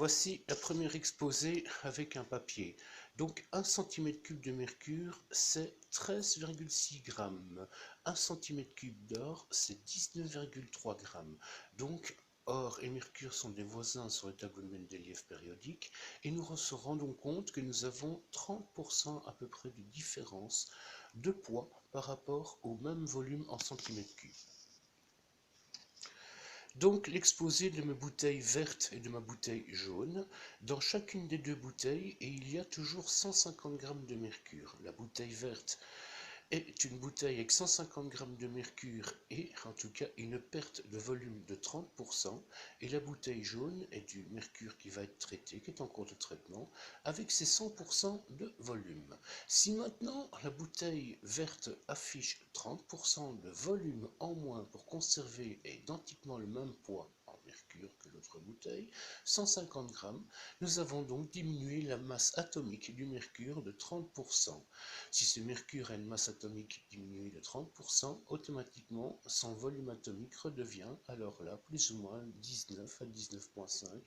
Voici la première exposée avec un papier. Donc 1 cm3 de mercure, c'est 13,6 grammes. 1 cm3 d'or, c'est 19,3 grammes. Donc or et mercure sont des voisins sur le tableau de Mendeleïev périodique et nous se rendons compte que nous avons 30% à peu près de différence de poids par rapport au même volume en centimètres cubes. Donc l'exposé de ma bouteille verte et de ma bouteille jaune. Dans chacune des deux bouteilles, il y a toujours 150 grammes de mercure. La bouteille verte est une bouteille avec 150 grammes de mercure et en tout cas une perte de volume de 30%. Et la bouteille jaune est du mercure qui va être traité, qui est en cours de traitement, avec ses 100% de volume. Si maintenant la bouteille verte affiche 30% de volume en moins pour conserver identiquement le même poids en mercure que l'autre bouteille, 150 grammes, nous avons donc diminué la masse atomique du mercure de 30%. Si ce mercure a une masse atomique diminuée de 30%, automatiquement son volume atomique redevient alors là plus ou moins 19 à 19,5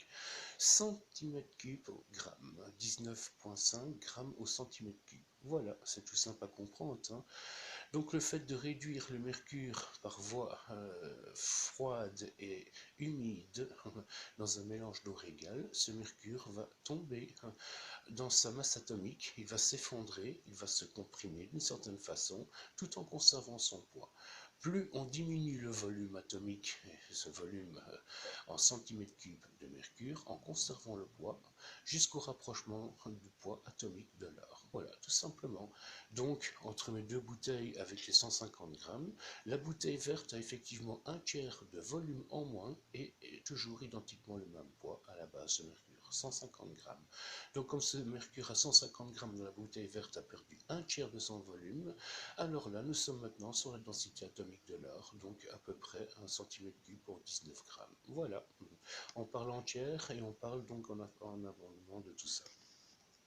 cm3 au gramme. 19,5 grammes au centimètre cube. Voilà, c'est tout simple à comprendre. Donc le fait de réduire le mercure par voie froide et humide dans un mélange d'eau égale, ce mercure va tomber dans sa masse atomique, il va s'effondrer, il va se comprimer d'une certaine façon, tout en conservant son poids. Plus on diminue le volume atomique, ce volume en centimètres cubes de mercure, en conservant le poids, jusqu'au rapprochement du poids atomique de l'or. Voilà, tout simplement. Donc, entre mes deux bouteilles avec les 150 grammes, la bouteille verte a effectivement un tiers de volume en moins et toujours identiquement le même poids à la base de mercure, 150 grammes. Donc comme ce mercure à 150 grammes dans la bouteille verte a perdu un tiers de son volume, alors là nous sommes maintenant sur la densité atomique de l'or, donc à peu près 1 cm3 pour 19 grammes. Voilà, on parle en tiers et on parle donc en abondement de tout ça.